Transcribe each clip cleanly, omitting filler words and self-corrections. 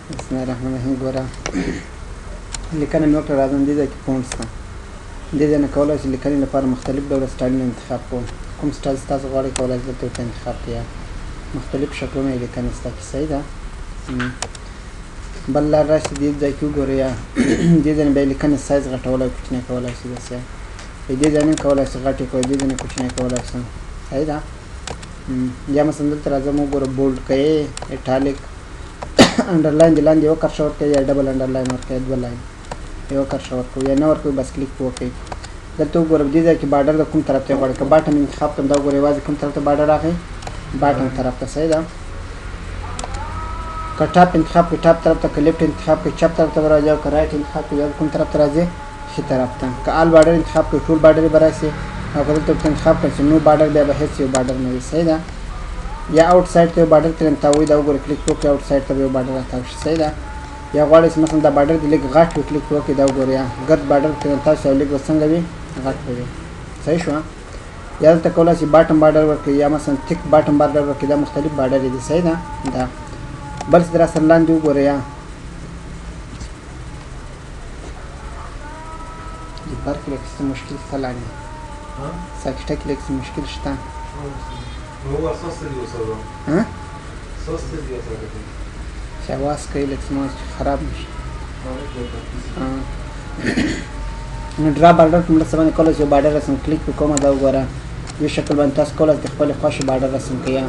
بسم الله الرحمن الرحیم. ګوره لیکنه مې وکړه، راځم دې ځای کې فونټ شته. دې ځای نه کولی شي لیکنې لپاره مختلف ډوله سټایلونه انتخاب کوم. کوم سټایل ستاسو غواړئ کولی شئ دلته ورته انتخاب کړئ. مختلف شکلونه یې لیکنې شته کې صحیح ده. بل لار راشي دې ځای کې وګورئ، دې ځای نه بیا لیکنې سایز غټولی کوچنی کولی شي. داسې دې ځای نه کولی شي غټ یې کوئ، دې ځای نه کوچنی کولی شي صحیح ده. یا مثلا دلته راځم وګوره بولډ کوئ، اټالیک انډرلاین د لاندې یو کرښه ورکوئ یا ډبل انډرلاین ورکوئ، دوه لاین یو کرښه ورکوئ یا نه ورکوئ بس کلیک وکړئ. دلته وګوره دې ځای کې بارډر د کوم طرف ته غواړئ. که باټم انتخاب کړم دا وګورئ یوازې کوم طرف ته بارډر راغی، باټم طرف ته صحیح ده. که ټاپ انتخاب کړئ ټاپ طرف ته، که لیفټ انتخاب کړئ چپ طرف ته به راځي، او که رایټ انتخاب کړئ کوم طرف ته راځي، ښي طرف ته. که آل بارډر انتخاب کړئ ټول بارډر به راشي، او که دلته ورته انتخاب کړئ چې نو بارډر بیا به هېڅ یو بارډر نه وي صحیح ده. یا آوټ سایډ ته یو بارډر ترې تاووي، دا وګورئ کلیک وکړئ آوټ سایډ ته به یو بارډر راتاو شي صحیح ده. یا غواړئ چې مثلا دا بارډر دې لږ غټ وي، کلیک وکړئ دا وګورئ ګرد بارډر ترې تاو شي او لږ به څنګه وي، غټ به وي صحیح شوه. یا دلته کولی شي باټم بارډر ورکړئ یا مثلا تیک باټم بارډر ورکړئ، دا مختلف بارډرې دي صحیح ده. دا بل څه در سره لاندې وګورئ، بر کې لږ څه مشکل شته، لاندې ساکټه کې لږ څه مشکل شته. چې اواز کوي لږ څه خراب نه شي. نو ډرا بارډر په مرسته باندې کولی شئ یو بارډر رسم کلیک وکړم، دا وګوره دې شکل باندې تاسو کولی شئ د خپلې خوښې بارډر رسم کړئ.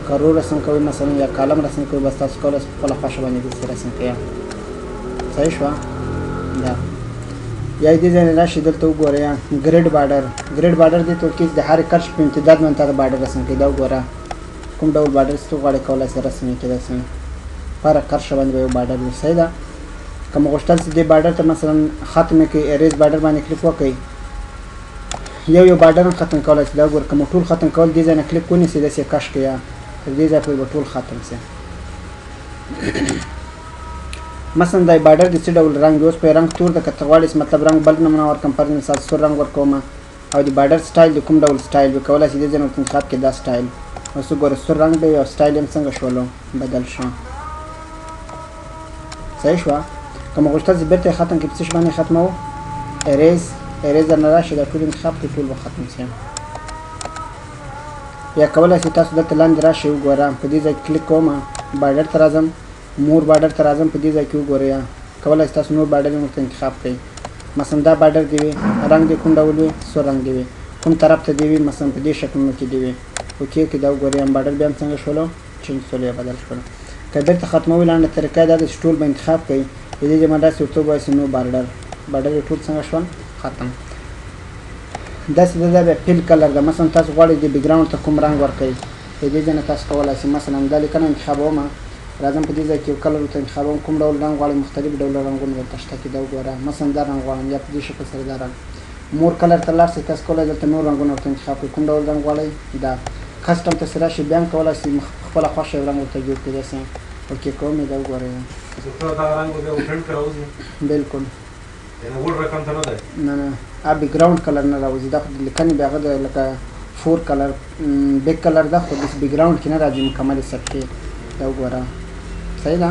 که رو رسم کوئ مثلا یا کالم رسم کوئ، بس تاسو کولی شئ په خپله خوښه باندې داسې رسم کړئ صحیح شوه. دا یا دې ځای نه راشئ دلته وګورئ ګریډ بارډر. ګریډ بارډر دې ته وکړئ چې د هرې کرښې په امتداد باندې تاسو بارډر رسم کړئ. دا وګوره کوم ډول بارډر چې ته غواړئ کولی شئ رسم یې کړئ، داسې په هره کرښه باندې به یو بارډر وي صحیح ده. که مو غوښتل چې دې بارډر ته مثلا ختم یې کړئ، اریز بارډر باندې کلیک وکړئ، یو بارډر هم ختم کولی شئ. دا وګوره که مو ټول ختم کول دې ځای نه کلیک ونیسئ، داسې کش کړئ تر دې ځای پورې به ټول ختم شي. مثلا دا بارډر د څه ډول رنګ دی، اوس په رنګ تور ده، که ته غواړئ مطلب رنګ بل نمونه ورکړم، پر مثال سور رنګ ورکوم، او د بارډر سټایل د کوم ډول سټایل وي کولی شئ دې ځای نه ورته انتخاب کړئ دا سټایل. اوس وګوره سور رنګ دی او سټایل یې هم څنګه شولو بدل شو صحیح شوه. که مو غوښتل چې بېرته یې ختم کړئ په څه شي باندې ختموو، اریز درنه راشي دا ټول انتخاب کړئ ټول به ختم شي. یا کولی شئ تاسو دلته لاندې راشئ وګوره په دې ځای کې کلیک کوم، بارډر ته راځم، مور بارډر ته راځم، په دې ځای کې وګورئ کولی شئ تاسو نور بارډر هم ورته انتخاب کړئ. مثلا دا بارډر دی وي، رنګ دې کوم ډول وي، سور رنګ دی وي، کوم طرف ته دی وي، مثلا په دې شکلونو کې دی وي اوکې کې دا وګورئ بارډر بیا هم څنګه شولو، چینج شولو یا بدل شولو. که بیرته ختموي لاندې طریقه دا ده چې ټول به انتخاب کړئ، د دې جمع داسې ورته ووایئ نو بارډر یې ټول څنګه شول ختم. داسې دا بیا فیل کلر ده، مثلا تاسو غواړئ د بیکګراوند ته کوم رنګ ورکړئ، د دې ځای نه تاسو کولی شئ مثلا دا لیکنه انتخابوم، راځم په دې ځای کې یو کلر ورته انتخابوم، کوم ډول رنګ غواړئ، مختلف ډوله رنګونه درته شته کې دا وګوره مثلا دا رنګ غواړم یا په دې شکل سره دا رنګ. مور کلر ته لاړ شئ، تاسو کولی دلته نور رنګونه ورته انتخاب کړئ، کوم ډول رنګ غواړئ. دا کسټم ته راشئ بیا هم کولی شئ خپله خوښه یو رنګ ورته جوړ کړئ، داسې اوکې کوم یې دا وګورئ بلکل نه بیکګراوند کلر نه راوځي، دا خو د لیکنې بیا هغه د لکه فور کلر بیک کلر ده، خو داسې بیکګراوند کې نه راځي مکملې صفحې. دا وګوره صحیح ده.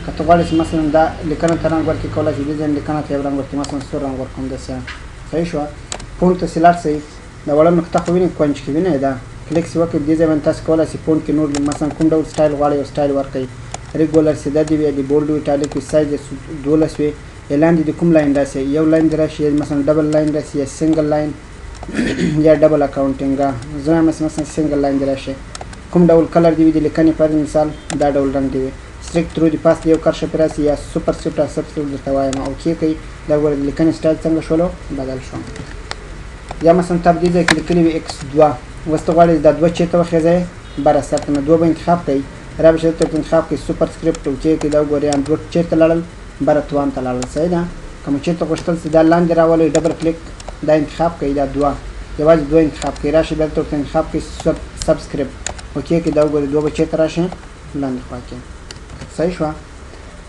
که ته غواړې چې مثلا دا لیکنه ته رنګ ورکړې کولی شې دې ځای لیکنه ته یو رنګ ورکړې، مثلا سور رنګ ورکړم داسې صحیح شوه. فونټ ته لاړ شئ، دا وړه نقطه خو وینئ کونج کې وینئ، دا کلیک چې وکړئ دې ځای باندې تاسو کولی شئ فونټ کې نور مثلا کوم ډول سټایل غواړئ یو سټایل ورکړئ، ریګولر سیده دې وي، د بولډ وي، ایټالیک وي، سایز یې 12 وي، یا لاندې د کوم لاین راشي، یو لاین دې راشي مثلا ډبل لاین راشي یا سنګل لاین یا ډبل اکاونټینګ، زه وایم مثلا سنګل لاین دې راشي. کوم ډول کلر دی وي د لیکنې پر مثال دا ډول رنګ دی وي، سټریک تھرو دی پاس یو کرښه پرې راشي یا سوپر سکرپټ او سب سکرپټ درته وایم اوکې کوي. دا ګوره د لیکنې سټایل څنګه شولو بدل شو. یا مثلا تاسو دې ځای کې لیکلي وي x2، اوس ته غواړئ دا دوه چېرته وخېږئ بره سر ته، نو دوه به انتخاب کړئ، را به شي دلته انتخاب کړئ سوپر سکرپټ اوکې کوي. دا وګورئ دوه چېرته لاړل، بره توان ته لاړل صحیح ده. که مو چېرته غوښتل چې دا لاندې راولئ ډبل کلیک دا انتخاب کړئ، دا دوه یوازې دوه انتخاب کړئ، راشي بیا دلته ورته انتخاب کړئ سب سکرپټ اوکې کوي. دا وګورئ دوه به چېرته راشي لاندې خوا کې صحیح شوه.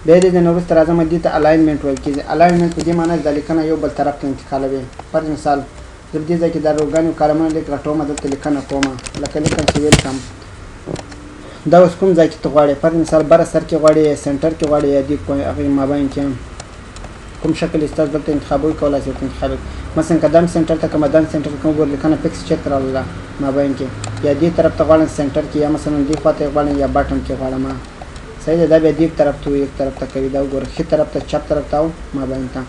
بیا دې نه وروسته راځم دې ته الاینمنټ ویل کېږي. الاینمنټ په دې معنی دا لیکنه یو بل طرف ته انتقالوي. پر مثال زه په دې ځای کې دا روګانې کالمونه لیک راټوم، دلته لیکنه کوم لکه لیکم چې ویلکم دا اوس کوم ځای کې ته غواړې پر مثال بره سر کې غواړې یا سنټر کې غواړې یا دې هغې مابین کې کوم شکل یې ستاسو دلته انتخابوي کولی شئ انتخابوي مثلا که دم سنټر ته کومه دم سنټر ته کوم ګور لیکنه فکس چیرته راغله مابین کې یا دې طرف ته غواړم سنټر کې یا مثلا دې خوا ته یې غواړم یا باټم کې غواړم صحیح ده دا بیا دې طرف ته یک طرف ته کوي دا وګوره ښي طرف ته چپ طرف ته او مابین ته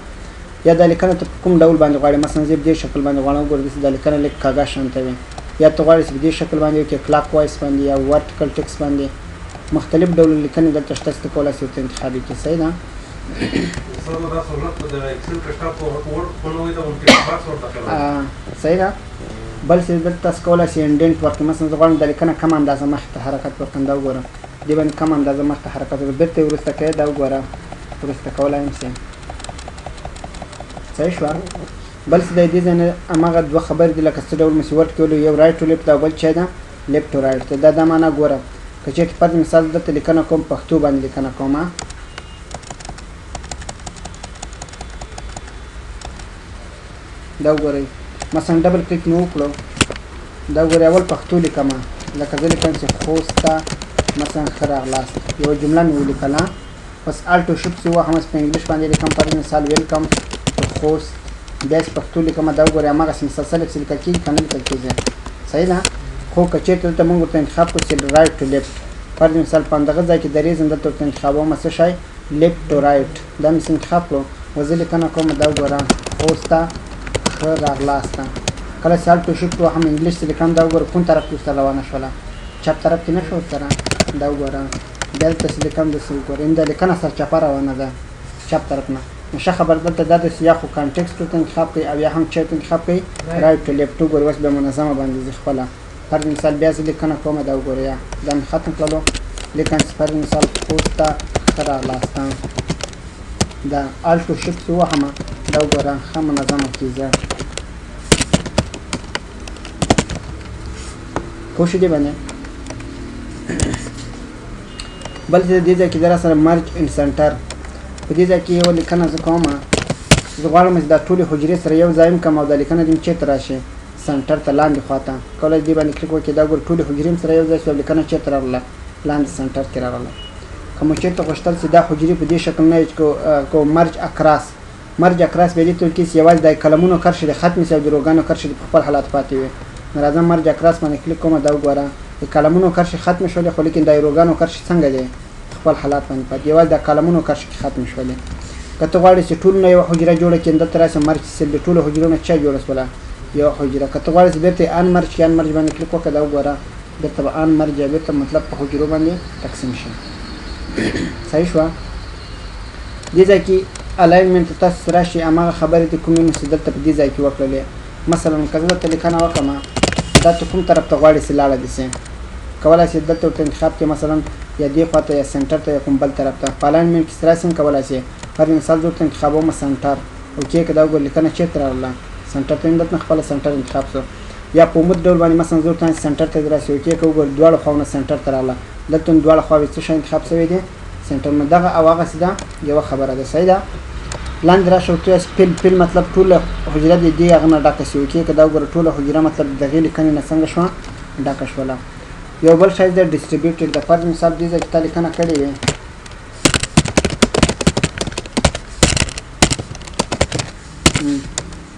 یا دا لیکنه ته کوم ډول باندې غواړې مثلا زه دې شکل باندې غواړم وګوره داسې دا لیکنه لږ کاږه شانته وي یا ته غواړې چې په دې شکل باندې وکړې کلاک وایس باندې یا ورټیکل ټکس باندې مختلف ډول لیکنې دلته شته چې ته کولی شې ورته انتخاب یې کړې صحیح ده صحیح ده بل څه دلته تاسو کولی شئ انډنټ ورکړئ مثلا زه غواړم دا لیکنه کم اندازه مخکې ته حرکت ورکړم دا وګوره دې باندې کم اندازه مخته حرکت وکړه بېرته یې وروسته کوې دا وګوره وروسته کولی هم شي صحیح شوه بل څه دی دې ځای نه هماغه دوه خبرې دي لکه څه ډول مو چې ورډ کې ویلو یو رایټ ټو لیفټ او بل چی ده لیفټ ټو رایټ دی دا معنا ګوره که چېرته فرض مثال دلته لیکنه کوم پښتو باندې لیکنه کوم دا وګورئ مثلا ډبل کلیک مې وکړو دا وګورئ اول پښتو لیکم لکه زه لیکم چې خوست ته مثلا ښه راغلاست یوه جمله مې ولیکله بس الټو شفټ چې وهم په انګلیش باندې لیکم فرض مثال ویلکم ټو خوست بیا چې پښتو لیکم دا وګورئ هماغسې مسلسل پسې لیکل کېږي که نه لیکل کېږي صحیح ده خو که چېرته دلته موږ ورته انتخاب کړو چې رایټ ټو لیفټ فرض مثال په همدغه ځای کې دریځ دلته ورته انتخابوم څه شی لیفټ ټو رایټ دا مې انتخاب کړو و زه لیکنه کوم دا وګوره خوست ته ښه راغلاست کله چې الټو شفټ وهم انګلیش چې لیکم دا وګوره کوم طرف کې ورسره روانه شوله چپ طرف کې نه شو ورسره دا وګوره دلته چې لیکم داسې وګوره دا لیکنه سرچپه روانه ده چپ طرف نه نو ښه خبر دلته دا داسې یا خو کانټکسټ ورته انتخاب کوئ او یا هم چیرته انتخاب کوئ رایټ ټو لیفټ وګورئ اوس بیا منظمه باندې ځي خپله فرض مثال بیا زه لیکنه کومه دا وګوره یا دا مې ختم کړلو لیکن فرض مثال خوست ته ښه راغلاست دا الټو شفټ چې وهمه دا وګوره ښه منظمه کېږي پوه شو دې باندې بل چې دې ځای کې در سره مرج ان سنټر په دې ځای کې یوه لیکنه زه کوم زه غواړم چې دا ټولې حجرې سره یو ځای کړم او دا لیکنه دې چېرته راشي سنټر ته لاندې خواته کولی دې باندې کلیک وکړې دا ګوره ټولې حجرې سره یو ځای شوه لیکنه چېرته راغله لاندې سنټر کې راغله که مو چېرته غوښتل چې دا حجرې په دې شکل نه کو مرج اکراس مرج اکراس به دې ته ویل کېږي چې یوازې دا کلمونو کرښې د ختمې شي او د روګانو کرښې په خپل حالات پاتې وي نو راځم مرج اکراس باندې کلیک کوم دا وګوره د کلمونو کرښې ختمې شولې خو لیکن د روګانو کرښې څنګه دی خپل حالات باندې پاتې یوازې د کلمونو کرښې کې ختمې شولې که ته غواړې چې ټولو نه یوه حجره جوړه کړې دلته راسې مرج صرف د ټولو حجرو نه چا جوړه شوله یوه حجره که ته غواړې چې بېرته ان مرج کړې ان مرج باندې کلیک وکړه دا وګوره بېرته به ان مرج یا بېرته مطلب په حجرو باندې تقسیم شي صحیح شوه دې ځای کې الاینمنټ تاسو راشي هماغه خبرې دي کومې مو چې دلته په دې ځای کې وکړلې مثلا که زه دلته لیکنه وکړم دا ته کوم طرف ته غواړې چې لاړه دې سي کولی شي دلته ورته انتخاب کړې مثلا یا دې خوا ته یا سنټر ته یا کوم بل طرف ته په الاینمنټ کې راسي هم کولی شي فرض مثال زه ورته انتخابوم سنټر اوکې که دا وګوره لیکنه چېرته راغله سنټر ته مې دلته خپله سنټر انتخاب شو یا په عمود ډول باندې مثلا زه ورته سنټر ته راسي اوکې که وګوره دواړو خواونه سنټر ته راغله دلته هم دواړه خواوې څه شی انتخاب شوی دی سنټر نو دغه او هغسې ده یوه خبره ده صحیح ده لاندې راشه ورته وایاست پیل مطلب ټوله حجره د دې هغه نه ډکه شي اوکې که دا وګوره ټوله حجره مطلب د هغې لیکنې نه څنګه شوه ډکه شوله یو بل شی دی ډسټریبیوټډ د فرض مثال دې ځای کې تا لیکنه کړې وي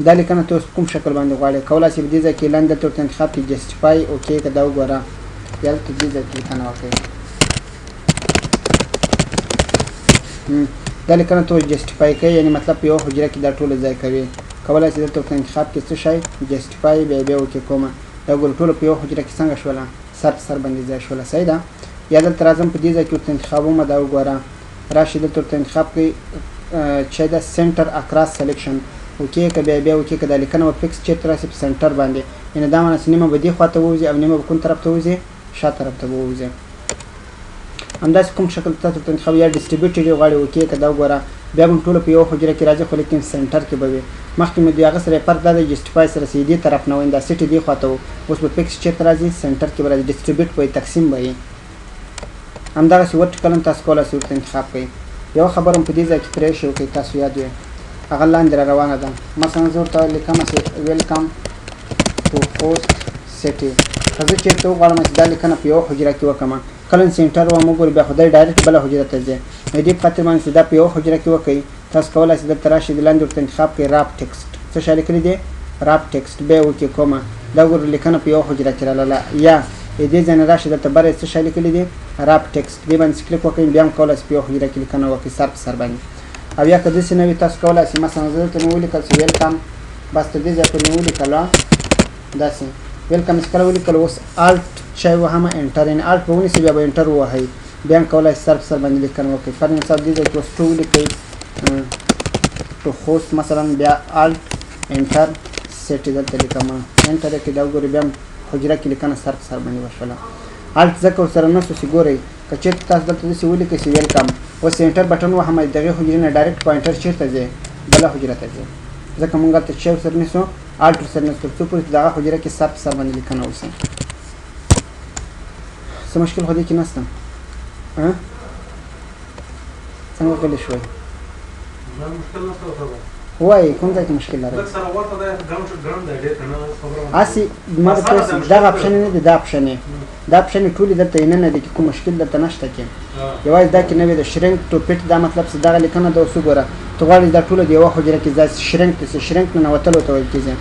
دا لیکنه ته اوس کوم شکل باندې غواړې کولی شي په دې ځای کې لاندې دلته ورته انتخاب کړي جسټیفای اوکې که دا وګوره یا دلته دې ځای کې لیکنه وکړئ دا لیکنه ته جسټیفای کوي یعنی مطلب په یوه حجره کې دا ټوله ځای کوي کولی شي دلته ورته انتخاب کړي څه شی جسټیفای بیا وکړي کومه دا وګوره ټوله په یوه حجره کې څنګه شوله سر په سر باندې ځای شوله صحیح ده یا دلته راځم په دې ځای کې ورته انتخابوم دا وګوره راشي دلته ورته انتخاب کوي چې دا سنټر اکراس سلیکشن اوکې که بیا اوکې که دا لیکنه به فکس چېرته راسي په سنټر باندې یعنې دا معنی چې نیمه به دې خوا ته ووځي او نیمه به کوم طرف ته ووځي شا طرف ته به ووځي همداسې کوم شکل تاسو ورته انتخاب یا ډسټریبیوټډ یې غواړئ اوکې که دا وګوره بیا به ټوله په یوه حجره کې راځي خو لیکن سنټر کې به وي مخکې مې د هغه سره فرق دا دی جسټیفای سره چې دې طرف نه وایي دا سیټ دې خوا ته و اوس به فکس چېرته راځي سنټر کې به راځي ډسټریبیوټ به وي تقسیم به وي همدغسې ورټیکل هم تاسو کولی شئ ورته انتخاب کوئ یوه خبره هم په دې ځای کې پرېښې وکړئ تاسو یاد وي هغه لاندې را روانه ده مثلا زه ورته لیکمه چې ویلکم ټو خوست سټي که زه چېرته وغواړم چې دا لیکنه په یوه حجره کې وکړم کله سنټر و موږ بیا خدای ډایرکټ بل حجره ته ځي دې په خاطر باندې دا په یو حجره کې وکړي تاسو کولای شئ د تراشي د لاندې ورته انتخاب کړئ راب ټیکسټ څه شی لیکلی دی راب ټیکسټ به وکړي کومه دا ګور لیکنه په یو حجره کې رالاله یا دې ځنه راشي د تبر څه شی لیکلی دی راب ټیکسټ دې باندې کلیک وکړئ بیا هم کولای شئ په یو حجره کې لیکنه وکړئ سر په سر باندې او یا که داسې نه وي تاسو کولای شئ مثلا زه دلته مې ولیکل چې ویلکم بس تر دې ځای پورې مې ولیکله داسې ویلکم چې کله ولیکل اوس الټ شی وهمه انټر یعنې الټ به ونیسئ بیا به انټر ووهئ بیا هم کولای شئ سر په سر باندې لیکنه وکړئ فار مثال دې ځای کې اوس ټو ولیکئ ټو خوست مثلا بیا الټ انټر سیټ دلته لیکمه انټر یې کړئ دا وګورئ بیا هم حجره کې لیکنه سر په سر باندې وشوله الټ ځکه ورسره نشو چې ګورئ که چېرته تاسو دلته داسې ولیکئ چې ویلکم اوس انټر بټن وهمه د هغې حجرې نه ډایرکټ په انټر چېرته ځئ بله حجره ته ځئ ځکه مونږ هلته چې ورسره نیسو الټ ورسره نیسو تر څو پورې چې د هغه حجره کې سر په سر باندې لیکنه وشي څه مشکل خو دې کې نشته څنګه غلی شوئ وایي کوم ځای کې مشکل لرئ هسې ما درته وایي دغه اپشن نه دی دا اپشن یې دا اپشن یې ټولې دلته یې نه دی کې کوم مشکل درته نشته کې یوازې دا کې نه وي د شرینک ټو پیټ دا مطلب چې دغه لیکنه ده اوس وګوره ته غواړې دا ټوله د یوه حجره کې ځای شرینک ته شرینک نه ننوتلو ته ویل کېږي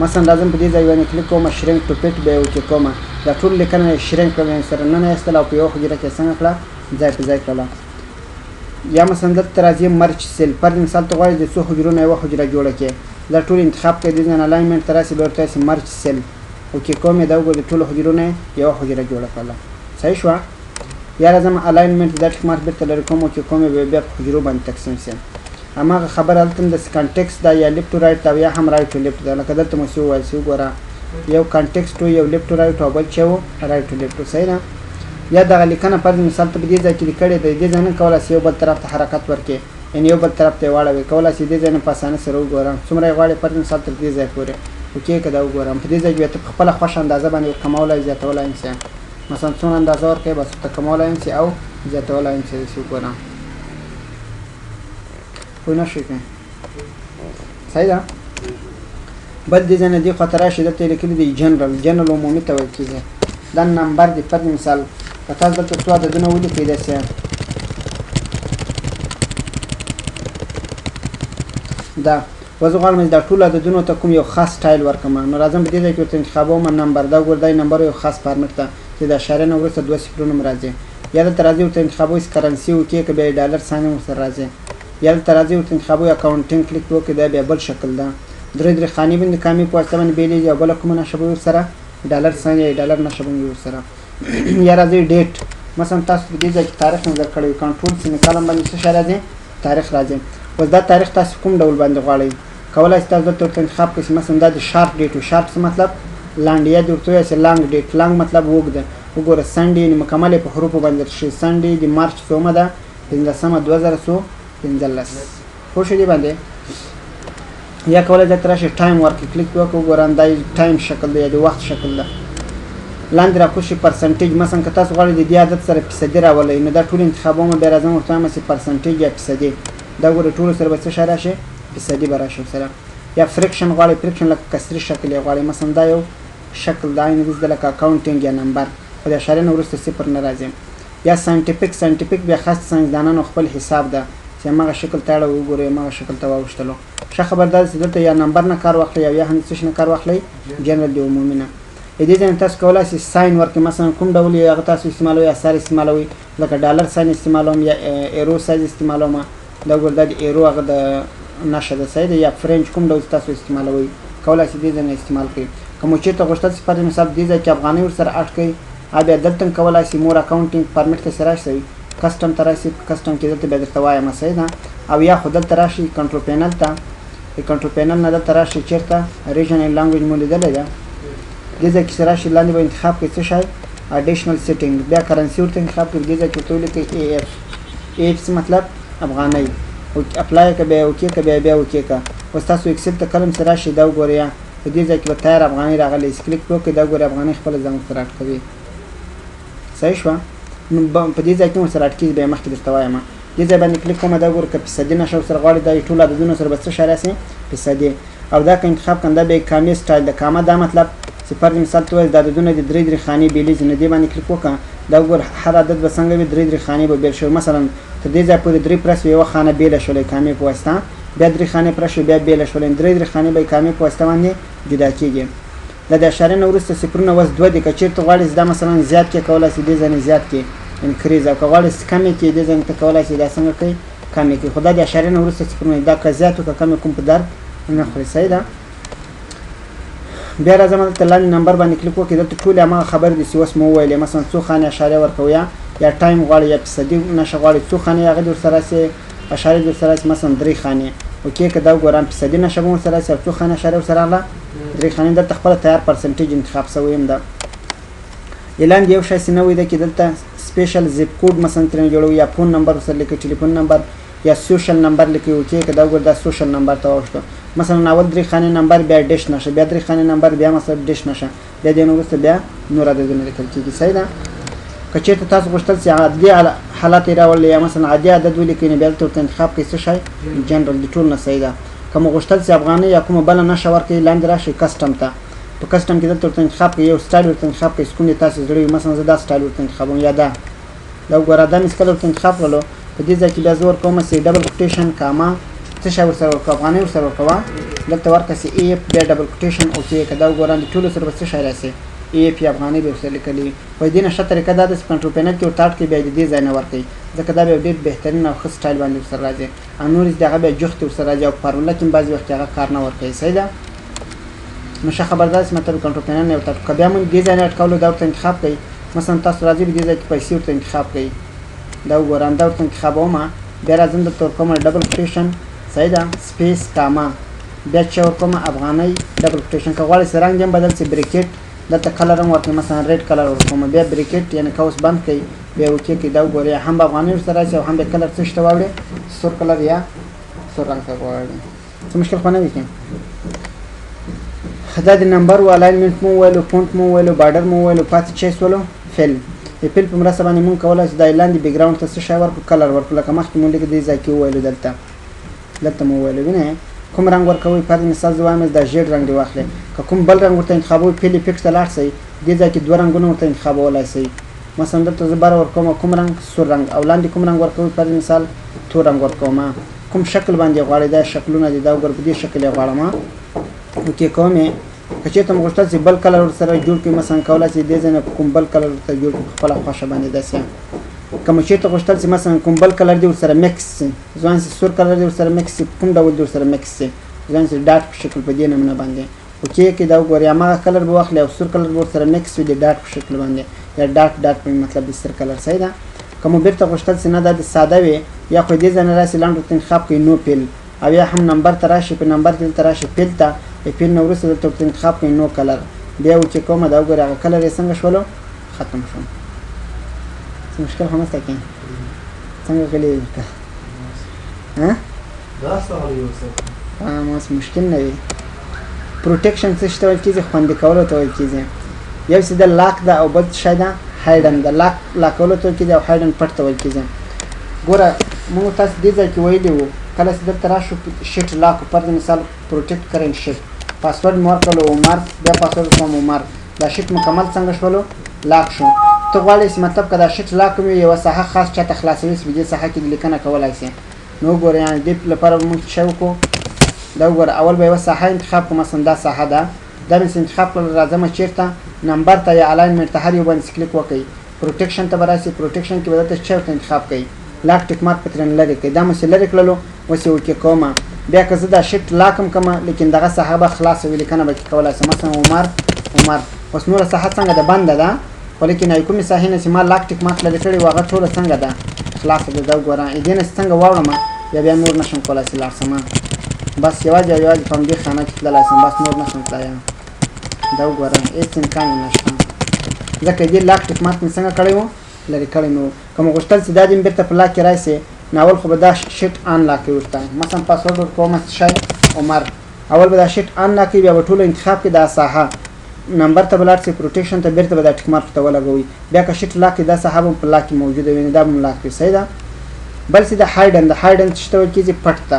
مثلا راځم په دې ځای باندې کلیک کوم شرینک ټو پیټ به یې وکړې کومه دا ټول لیکنه یې شرینک کړل سره ننایستله او په یوه حجره کې څنګه کړه ځای په ځای کړله یا مثلا دلته راځي مرچ سیل پر مثال ته غواړئ د څو حجرو نه یوه حجره جوړه کړې دا ټول انتخاب کړئ دې ځای نه الاینمنټ ته راسي بیا ورته راسي مرچ سیل اوکې کوم یې دا وګورئ د ټولو حجرو نه یوه حجره جوړه کړله صحیح شوه یا راځم الاینمنټ دا ټیک مارک بېرته لرې کوم اوکې کوم یې بیا په حجرو باندې تقسیم شي هماغه خبره هلته هم داسې کانټیکسټ ده یا لیفټ ټو رایټ ده او یا هم رایټ ټو لیفټ ده لکه دلته مو چې وویل چې وګوره یو کانټیکسټ و یو لیفټ ټو رایټ او بل چې و رایټ ټو لیفټ صحیح ده یا دغه لیکنه فرض مثال ته په دې ځای کې لیکلې ده دې ځای نه کولی شئ یو بل طرف ته حرکت ورکړې یعنې یو بل طرف ته یې واړوئ کولی شئ دې ځای نه په اسانۍ سره وګورم څومره یې غواړې فرض مثال تر دې ځای پورې اوکې که دا وګورم په دې ځای کې بیا ته په خپله خوښه اندازه باندې ورکمولی زیاتولی هم شي مثلا څومره اندازه ورکوې بس ورته کمولی هم شي او زیاتولی هم شي داسې وګورم پوه نه شئ که صحیح ده بل دې ځای نه دې خوا ته راشي دلته یې لیکلي دی جنرل عمومي ته ویل کېږي دا نمبر دی فرض مثال که تاسو دلته څو عددونه ولیکئ داسې دا وزه غواړم چې دا ټول عددونو ته کوم یو خاص سټایل ورکړم نو راځم په دې ځای کې ورته انتخابوم نمبر دا وګوره دا نمبر یو خاص فارمټ ته چې د اشارې نه وروسته دوه صفرونه هم راځي یا دلته راځي ورته انتخابوئ کرنسي وکړئ که بیا یې ډالر ساین هم ورسره راځي یا دلته راځي ورته انتخابوئ اکاونټینګ کلیک وکړئ دا بیا بل شکل ده درې خانې باندې کامې په واسطه باندې بېلېږي او بله کومه نښه به وي ورسره ډالر ساین یا ډالر نښه به وي ورسره یا راځي ډیټ مثلا تاسو په دې ځای کې تاریخ نظر کړی وي کنټرول سینې کالم باندې څه شی راځي تاریخ راځي اوس دا تاریخ تاسو کوم ډول باندې غواړئ کولی شئ تاسو دلته ورته انتخاب کړئ چې مثلا دا د شارټ ډیټ و شارټ څه مطلب لانډ یا دې ورته ووایئ چې لانګ ډیټ لانګ مطلب اوږده وګوره سنډې یعنې مکمل یې په حروفو باندې درشي سنډې د مارچ څومه ده 15/2015 پوه شو دې باندې یا کولی دلته راشئ ټایم ورکړئ کلیک وکړئ وګورم دا ټایم شکل دی یا د وخت شکل ده لاندې راکوشي پرسنټیج مثلا که تاسو غواړئ د دې عدد سره فیصدي راولئ نو دا ټول انتخابومه بیا راځم ورته وایم چې پرسنټیج یا فیصدي دا ګورئ ټولو سره به څه شی راشي فیصدي به راشي ورسره یا فریکشن غواړئ فریکشن لکه کسري شکل یې غواړئ مثلا دا یو شکل دا عین داسې ده لکه اکاونټینګ یا نمبر په د اشارې نه وروسته صفر نه راځي یا ساینټیفیک بیا خاص ساینسدانانو خپل حساب ده چې هماغه شکل ته اړه وګورئ هماغه شکل ته واوښتلو ښه خبر دا چې دلته یا نمبر نه کار واخلئ او یا هم څه شي نه کار واخلئ جنرال د عمومي نه دې ځای نه تاسو کولی شئ ساین ورکړئ مثلا کوم ډول یې هغه تاسو استعمالوئ اثار استعمالوئ لکه ډالر ساین استعمالوم یا ایرو سایز استعمالوم دا ګوره دا د ایرو هغه د نښه ده صحیح ده یا فرنچ کوم ډول تاسو استعمالوئ کولی شئ دې ځای نه استعمال کړئ که مو چېرته غوښتل چې فرض مثال دې ځای کې افغانۍ ورسره اډ کړئ بیا دلته هم کولی شئ مور اکاونټینګ فارمېټ ته چې راشئ کسټم ته راشئ کسټم کې دلته بیا درته وایم صحیح ده او یا خو دلته راشئ کنټرول پینل ته کنټرول پینل نه دلته راشئ چېرته ریجنل لانګویج مو لیدلی ده دې ځای کې چې راشئ لاندې به انتخاب کړئ څه شی اډیشنل سیټینګ بیا کرنسي ورته انتخاب کړئ دې ځای کې ورته ولیکئ اے اف مطلب افغانۍ اپلای که بیا اوکې که بیا اوکې که اوس تاسو اکسل ته کلم چې راشئ دا وګورئ په دې ځای کې به تیار افغانۍ راغلی کلیک وکړئ دا ګورئ افغانۍ خپله ځان ورته راټ کوي صحیح شوه نو په دې ځای کې ورسره راټ کېږي بیا مخکې درته وایم دې ځای باندې کلیک کومه دا ګوره که فیصدي نښه ورسره غواړئ دا ټول عددونه سره به څه شی راسي فیصدي او دا که انتخاب کړم دا به یې کامې سټایل د کامه دا مطلب چې فرض مثال ته ووایي دا عددونه د درې خانې بېلیږي نو دې باندې کلیک وکړه دا وګور هر عدد به څنګه وي 3 خانې به بیل شوي مثلا تر دې ځای پورې 3 پرس یوه خانه بیله شولې کامې په واسطه بیا 3 خانې پرس شوې بیا بیله شولې 3 خانې به یې کامې په واسطه باندې جدا کېږي دا د اشارې نه وروسته صفرونه اوس 2 دي که چېرته غواړې دا مثلا زیات کې کولی شي دې ځای نه زیات کې انکریز او که غواړې کمې کې دې ځای ته کولی شي دا څنګه کوي کمې کې خو دا د اشارې نه وروسته صفرونه دا که زیات او که کم کوم په درد نه خوري صحیح ده بیا راځم دلته لاندې نمبر باندې کلیک وکړئ دلته ټولې هماغه خبرې دي چې اوس مو وویلې مثلا څو خانې اشارې ورکوو یا ټایم غواړئ یا فیصدي نښه غواړئ څو خانې هغه دې ورسره راسي اشارې دې ورسره راسي مثلا 3 خانې اوکې که دا وګورم فیصدي نښه به ورسره راسي او څو خانې اشارې ورسره راغله 3 خانې دلته خپله تیار پرسنټیج انتخاب شوی یم ده لاندې یو شی چې نوی ده کې دلته سپیشل زیپ کوډ مثلا ترېنه جوړوو یا فون نمبر ورسره لیکئ ټلیفون نمبر یا سوشل نمبر لیکئ اوکې که دا وګور دا سوشل نمبر ته واوښتو مثلا اول 3 خانې نمبر بیا ډیش نشه بیا 3 خانې نمبر بیا مثلا ډیش نشه بیا دې نه وروسته بیا نور عددونه لیکل کېږي صحیح ده که چېرته تاسو غوښتل چې عادي حالات یې راولئ یا مثلا عادي عدد ولیکئ نو بیا دلته ورته انتخاب کړئ څه شی جنرل د ټول نه صحیح ده که مو غوښتل چې افغانۍ یا کومه بله نښه ورکړئ لاندې راشئ کسټم ته په کسټم کې دلته ورته انتخاب کړئ یو سټایل ورته انتخاب کړئ چې کوم دې تاسې زړه وي مثلا زه دا سټایل ورته انتخابوم یا دا وګوره دا مې چې کله ورته انتخاب کړلو په دې ځای کې بیا زه ورکوم چې ډبل کوټیشن کاما څه شی ورسره ورکوه افغانۍ ورسره ورکوه دلته ورکړه چې ای اف بیا ډبل کوټیشن اوکې که دا وګورم د ټولو سره به څه شی راسي ای اف افغانۍ به ورسره لیکلي په دې نه ښه طریقه دا ده چې کنټرول پینل کې ورته اټ کړئ بیا د دې ځای نه ورکړئ ځکه دا بیا ډېر بهترین او ښه سټایل باندې ورسره راځي او نور چې د هغه بیا جوختې ورسره راځي او په فارموله کې هم بعضې وخت هغه کار نه ورکوي صحیح ده نو ښه خبردار چې مطلب کنټرول پینل نه ورته که بیا مونږ دې ځای نه اټکولو دا ورته انتخاب کړئ مثلا تاسو راځئ په دې ځای کې پیسې ورته انتخاب کړئ دا وګورم دا ورته انتخابوم بیا راځم دلته ورکوم ډبل کوټیشن صحیح ده سپیس کاما بیا چې ورکوم افغانۍ ډبل کوټیشن که غواړئ چې رنګ هم بدل شي بریکټ دلته کلر هم ورکړئ مثلا ریډ کلر ورکوم بیا بریکټ یعنې قوس بند کړئ بیا اوکې کړئ دا وګورئ هم به افغانۍ ورسره راشي او هم به کلر څه شته واوړي سور کلر یا سور رنګ ته غواړئ څه مشکل خو نه وي کې دا د نمبر و الاینمنټ مو وویلو فونټ مو وویلو بارډر مو وویلو پاتې چی سولو فل د فل په مرسته باندې مونږ کولی چې دا لاندې بیکګراونډ ته څه شی ورکړو کلر ورکړو لکه مخکې مونږ لږ دې ځای کې وویلو دلته مو وویلو وینئ کوم رنګ ورکوئ فرض مثال زه وایم دا ژیډ رنګ دې واخلئ که کوم بل رنګ ورته انتخابوئ فل افیکټ ته لاړ شئ دې ځای کې 2 رنګونه ورته انتخابولی شئ مثلا دلته زه بره ورکوم کوم رنګ سور رنګ او لاندې کوم رنګ ورکوئ فرض مثال تور رنګ ورکوم کوم شکل باندې غواړئ دا شکلونه دي دا وګوره په دې شکل یې غواړم اوکې کوم یې که چېرته مو غوښتل چې بل کلر ورسره جوړ کړئ مثلا کولی چې دې ځای نه کوم بل کلر ورته جوړ کړئ په خپله خوښه باندې داسې که مو چېرته غوښتل چې مثلا کوم بل کلر دې ورسره مکس شي ځوان چې سور کلر دې ورسره مکس شي کوم ډول دې ورسره مکس شي ځوان چې ډاټ په شکل په دې نمونه باندې اوکې کې دا وګورئ هماغه کلر به واخلئ او سور کلر به ورسره مکس وي د ډاټ په شکل باندې یا ډاټ په مطلب د سر کلر صحیح ده که مو بیرته غوښتل چې نه دا د ساده وي یا خو دې ځای نه راسي لاندې ورته انتخاب کړئ نو پیل او یا هم نمبر ته راشي په نمبر کې دلته راشي پیل ته پیل نه وروسته دلته ورته انتخاب کړئ نو کلر بیا اوکې کومه دا وګورئ هغه کلر یې څنګه شولو ختم شو څه مشکل خو نشته کې څنګه غلی اوس مشکل نه وي پروټیکشن څه شته ویل کېږي خوندي کولو ته ویل کېږي یو چې د لاک ده او بل شی ده هایډن د لاکولو ته ویل کېږي او هایډن پټ ته ویل کېږي ګوره موږ تاسو دې ځای کې ویلي وو کله چې دلته راشو شیټ لاک فرض مثال پروټیکټ کرنټ شیټ پاسورډ مو ورکړلو عمر بیا پاسورډ کوم عمر دا شیټ مکمل څنګه شولو لاک شو ته غواړې چې مطلب که دا شیټ لاک وي یوه ساحه خاص چاته خلاصوي چې په دې ساحه کې لیکنه کولی شي نو وګوره یعنې دې لپاره به موږ څه شی وکړو دا وګوره اول به یوه ساحه انتخاب کړو مثلا دا ساحه ده دا مې چې انتخاب کړل راځمه چېرته نمبر ته یا الاینمنټ ته هر یو باندې کلیک وکړئ پروټیکشن ته به راشي پروټیکشن کې به دلته څه ورته انتخاب کړئ لاک ټیک مارک په ترېنه لرې کړئ دا مو چې لرې کړلو اوس یې اوکې کومه بیا که زه دا شیټ لاک هم کومه لیکن دغه ساحه به خلاصه وي لیکنه به کې کولی شم مثلا عمر اوس نوره ساحه څنګه ده بنده ده خو لیکن کومې ساحې نه چې ما لاک ټیک مارک لرې کړې وو هغه ټوله څنګه ده خلاصه ده دا وګوره دې نه چې څنګه واوړم بیا نور نشم کولی چې لاړ شم بس یوازې او یوازې په همدې خانه کې تللی شم بس نور نشم تللی دا وګوره هېڅ امکان یې نشته ځکه دې لاک ټیک مارک مې څنګه کړی وو لرې کړی مې وو که مو غوښتل چې دا دې بېرته په لاک کې راشي نو اول خو به دا شیټ آن لاکوي ورته مثلا پاسورډ ورکوم څه شی عمر اول به دا شیټ آن لاکوي بیا به ټوله انتخاب کړي دا ساحه نمبر ته به لاړ شي پروټیکشن ته بېرته به دا ټیک مارک ته ولګوئ بیا که شیټ لاک کړي دا ساحه به په لاک کې موجوده وي نو دا به هم لاک وي صحیح ده بل چې د هایډن څه ته ویل کېږي پټ ته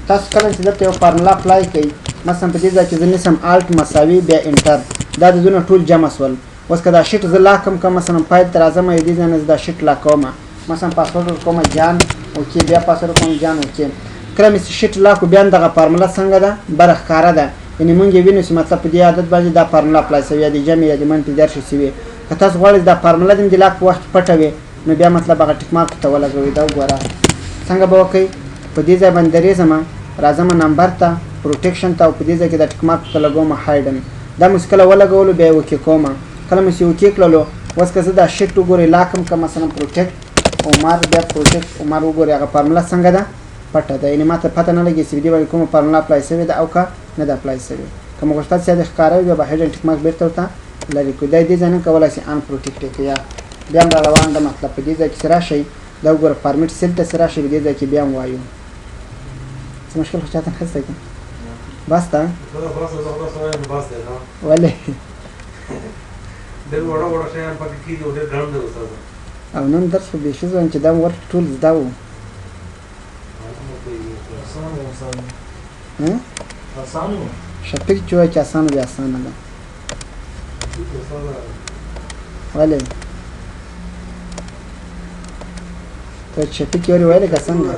تاسو کله چې دلته یو فارمولا اپلای کوئ مثلا په دې ځای کې زه نیسم الټ مساوي بیا انټر دا د دونه ټول جمع شول اوس که دا شیټ زه لا کوم مثلا فایل ته راځم دې ځای نه زه دا شیټ لا کوم مثلا پاسورډ ورکوم جان اوکې بیا پاسورډ کوم جان اوکې کله مې شیټ لا کو بیا دغه فارموله څنګه ده بره ښکاره ده یعنې مونږ یې وینو چې مطلب په دې عادت باندې دا فارموله اپلای شوې یا د جمع یا د منفي درشي شوې که تاسو غواړئ دا فارموله د لا په وخت پټه وي نو بیا مطلب هغه ټیک مارک ته ولګوئ دا وګوره څنګه به وکئ په دې ځای باندې درېږم راځم نمبر ته پروټیکشن ته او په دې ځای کې د ټیک مارک ته لګوم هایډن دا مې کله ولګولو بیا یې اوکې کوم کله مې چې اوکې کړلو اوس که زه دا شیټ وګورئ لاک کړم که مثلا پروټیکټ عمر بیا پروټیکټ عمر وګورئ هغه فارموله څنګه ده پټه ده یعنې ما ته پته نه لګي چې په دې باندې کومه فارموله اپلای شوې ده او که نه ده اپلای شوې که مو غوښتل چې د ښکاره وي بیا به هایډن ټیک مارک بېرته ورته لرې کړو دا دې ځای نه کولی شي ان پروټیکټ یې کړي یا بیا هم را روان ده مطلب په دې ځای کې چې راشئ دا وګوره فارمیټ سیل ته چې راشئ په دې ځای کې بیا هم وایو څه مشکل خو چاته نشته که بس ده ولې او نن درس خو بېخي زه وایم چې دا ورک ټول زده وو شفیق چې وایي چې اسانه بیا اسانه ده ولې ته شفیق یې ویلې که څنګه